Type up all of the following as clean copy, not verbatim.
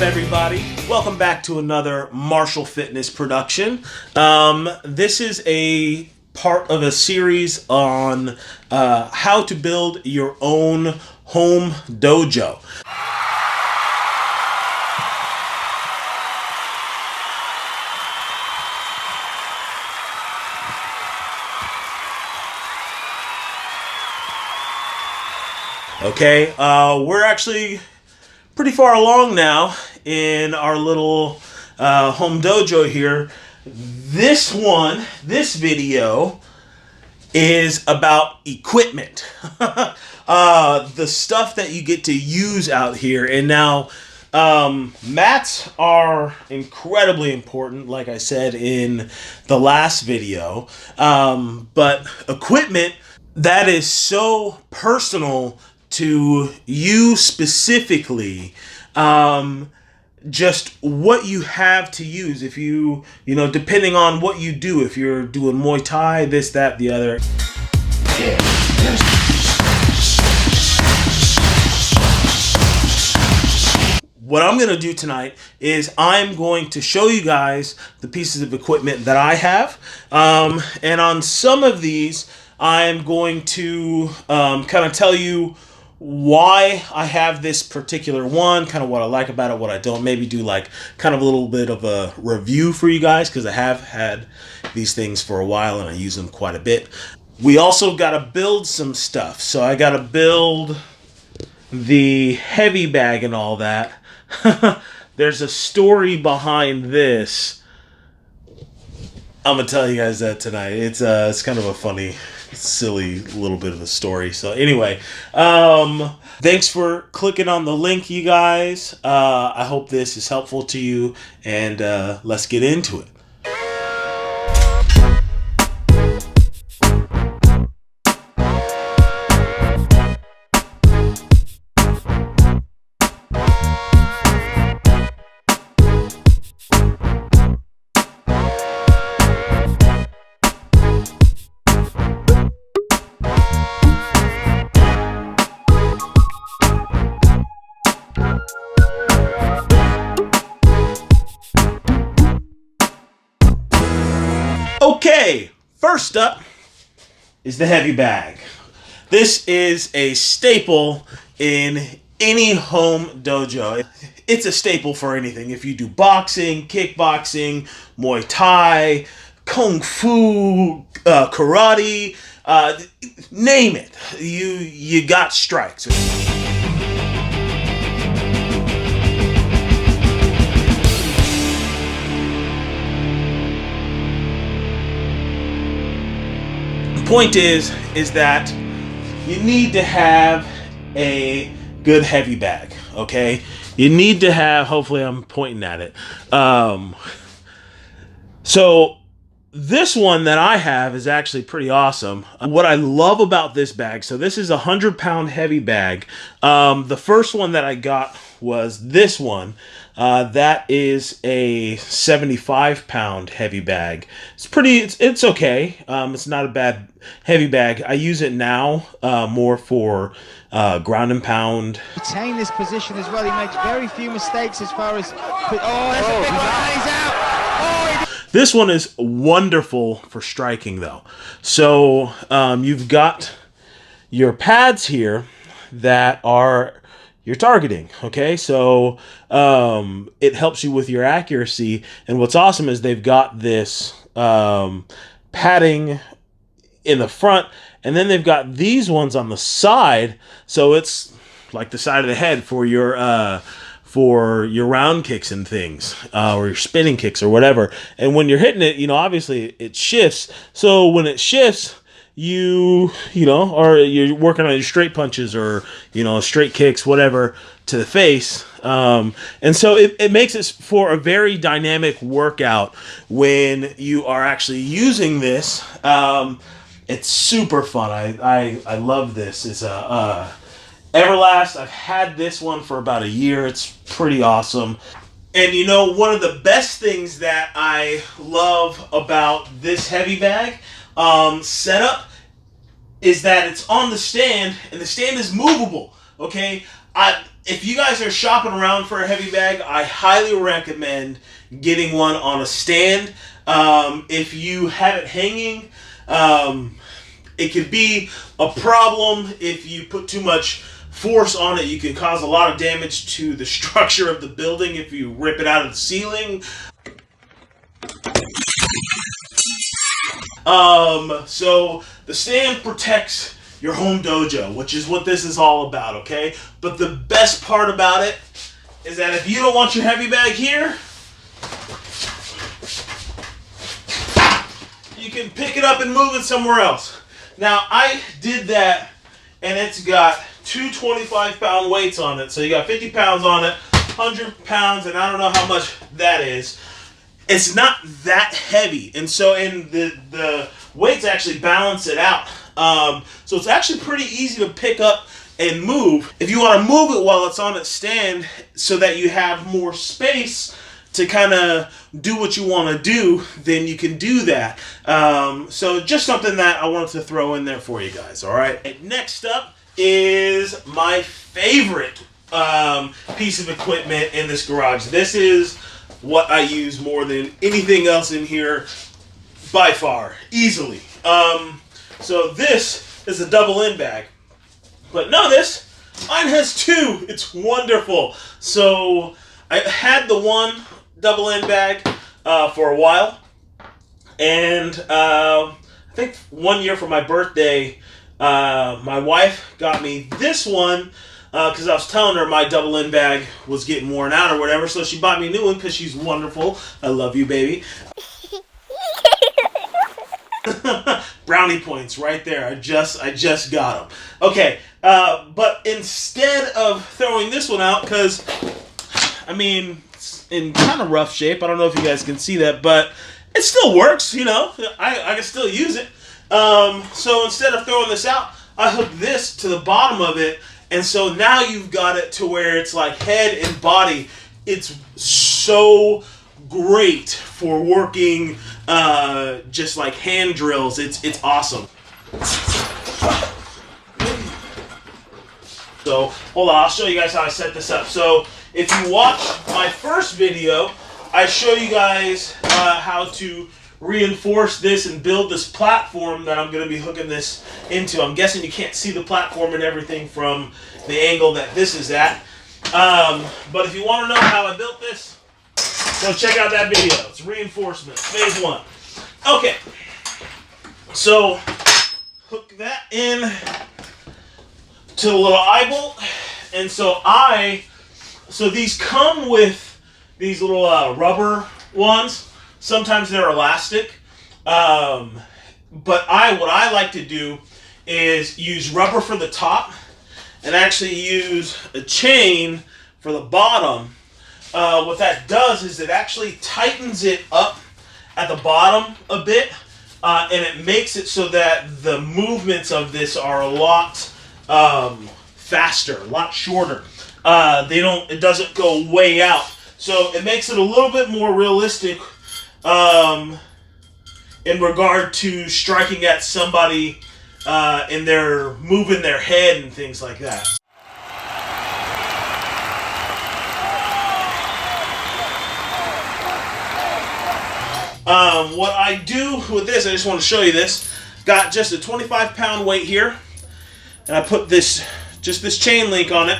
up, everybody? Welcome back to another Martial Fitness production. This is a part of a series on how to build your own home dojo. Okay, we're actually pretty far along now in our little home dojo here. This video is about equipment. The stuff that you get to use out here. And now, mats are incredibly important, like I said in the last video. But equipment that is so personal to you specifically, just what you have to use. If you know, depending on what you do, if you're doing Muay Thai, this, that, the other. What I'm going to do tonight is I'm going to show you guys the pieces of equipment that I have. And on some of these, I'm going to kind of tell you why I have this particular one, kind of what I like about it, what I don't. Maybe do like kind of a little bit of a review for you guys, because I have had these things for a while and I use them quite a bit. We also got to build some stuff. So I got to build the heavy bag and all that. There's a story behind this. I'm going to tell you guys that tonight. It's kind of a funny, silly little bit of a story. So anyway, thanks for clicking on the link, you guys. I hope this is helpful to you, and let's get into it. Okay, first up is the heavy bag. This is a staple in any home dojo. It's a staple for anything. If you do boxing, kickboxing, Muay Thai, Kung Fu, karate, name it. You got strikes. Point is that you need to have a good heavy bag, okay? You need to have, hopefully I'm pointing at it. So this one that I have is actually pretty awesome. What I love about this bag, so this is a 100-pound heavy bag. The first one that I got was this one. That is a 75-pound heavy bag. It's okay. It's not a bad heavy bag. I use it now more for ground and pound. Retain this position as well. He makes very few mistakes as far as. Oh, that's a big one. And he's out. Oh, this one is wonderful for striking, though. So you've got your pads here that are your targeting, okay? So it helps you with your accuracy. And what's awesome is they've got this padding in the front, and then they've got these ones on the side. So it's like the side of the head for your round kicks and things, or your spinning kicks or whatever. And when you're hitting it, obviously it shifts. So when it shifts, you know, or you're working on your straight punches or, straight kicks, whatever, to the face. And so it makes it for a very dynamic workout when you are actually using this. It's super fun. I love this. It's a Everlast. I've had this one for about a year. It's pretty awesome. And one of the best things that I love about this heavy bag setup is that it's on the stand, and the stand is movable. Okay, if you guys are shopping around for a heavy bag, I highly recommend getting one on a stand. If you have it hanging, it could be a problem if you put too much force on it. You can cause a lot of damage to the structure of the building if you rip it out of the ceiling. So the stand protects your home dojo, which is what this is all about, okay? But the best part about it is that if you don't want your heavy bag here, you can pick it up and move it somewhere else. Now, I did that, and it's got two 25-pound weights on it. So you got 50 pounds on it, 100 pounds, and I don't know how much that is. It's not that heavy, and so the weights actually balance it out. So it's actually pretty easy to pick up and move. If you want to move it while it's on its stand so that you have more space to kind of do what you want to do, then you can do that. So just something that I wanted to throw in there for you guys, all right? Next up is my favorite piece of equipment in this garage. This is what I use more than anything else in here, by far, easily. So this is a double end bag. But notice, mine has two. It's wonderful. So I had the one double end bag for a while, and I think 1 year for my birthday, my wife got me this one because I was telling her my double end bag was getting worn out or whatever, so she bought me a new one because she's wonderful. I love you, baby. Brownie points right there. I just got them. Okay, but instead of throwing this one out, because I mean, it's in kind of rough shape. I don't know if you guys can see that, but it still works. You know, I can still use it. So instead of throwing this out, I hooked this to the bottom of it, and so now you've got it to where it's like head and body. It's so great for working just like hand drills. It's awesome. So hold on, I'll show you guys how I set this up. So if you watch my first video, I show you guys how to reinforce this and build this platform that I'm going to be hooking this into. I'm guessing you can't see the platform and everything from the angle that this is at. But if you want to know how I built this, go check out that video. It's reinforcement, phase 1. Okay, so hook that in to the little eye bolt, and so these come with these little rubber ones. Sometimes they're elastic, but what I like to do is use rubber for the top and actually use a chain for the bottom. What that does is it actually tightens it up at the bottom a bit, and it makes it so that the movements of this are a lot faster, a lot shorter. It doesn't go way out, so it makes it a little bit more realistic in regard to striking at somebody and they're moving their head and things like that. What I do with this, I just want to show you this. Got just a 25-pound weight here, and I put this chain link on it.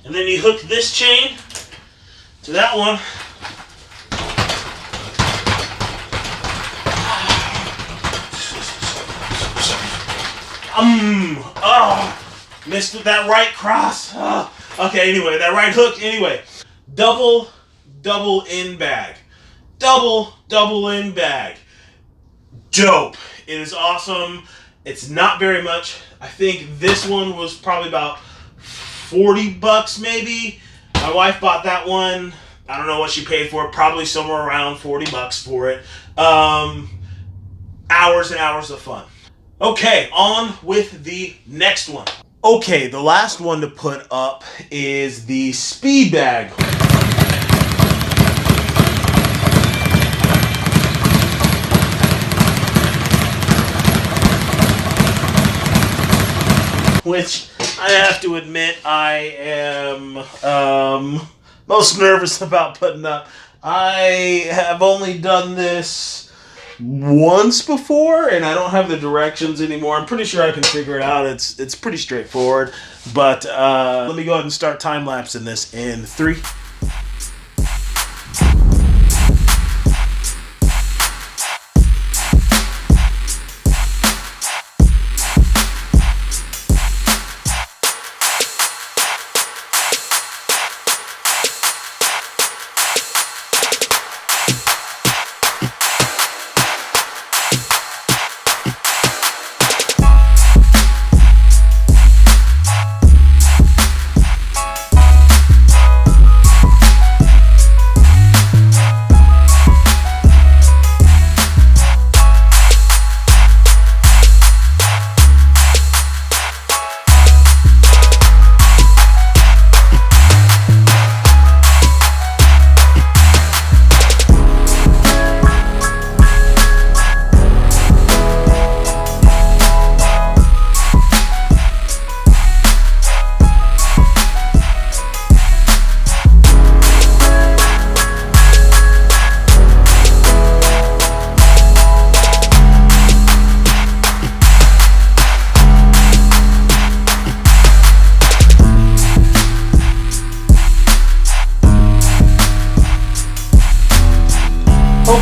And then you hook this chain to that one. Missed with that right cross. Okay, anyway, that right hook. Anyway, double end bag. Double end bag. Dope. It is awesome. It's not very much. I think this one was probably about $40 maybe. My wife bought that one. I don't know what she paid for it. Probably somewhere around $40 for it. Hours and hours of fun. Okay, on with the next one. Okay, the last one to put up is the speed bag. which I have to admit I am most nervous about putting up. I have only done this once before, and I don't have the directions anymore. I'm pretty sure I can figure it out. It's pretty straightforward. But let me go ahead and start time-lapsing this in 3.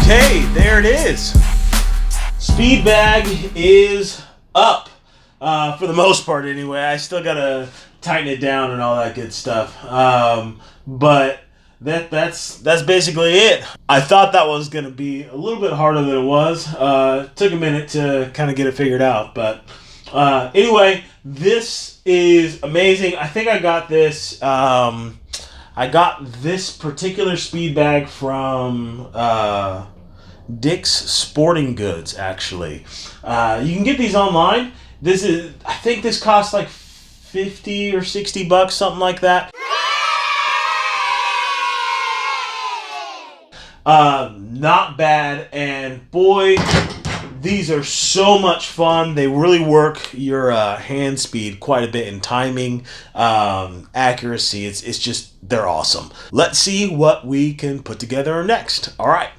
Okay, there it is. Speed bag is up. For the most part anyway. I still gotta tighten it down and all that good stuff. But that's basically it. I thought that was gonna be a little bit harder than it was. Took a minute to kind of get it figured out, but anyway, this is amazing. I think I got this. I got this particular speed bag from Dick's Sporting Goods, actually. You can get these online. I think this costs like 50 or 60 bucks, something like that. Not bad, and boy, these are so much fun. They really work your hand speed quite a bit in timing, accuracy. It's just, they're awesome. Let's see what we can put together next. All right.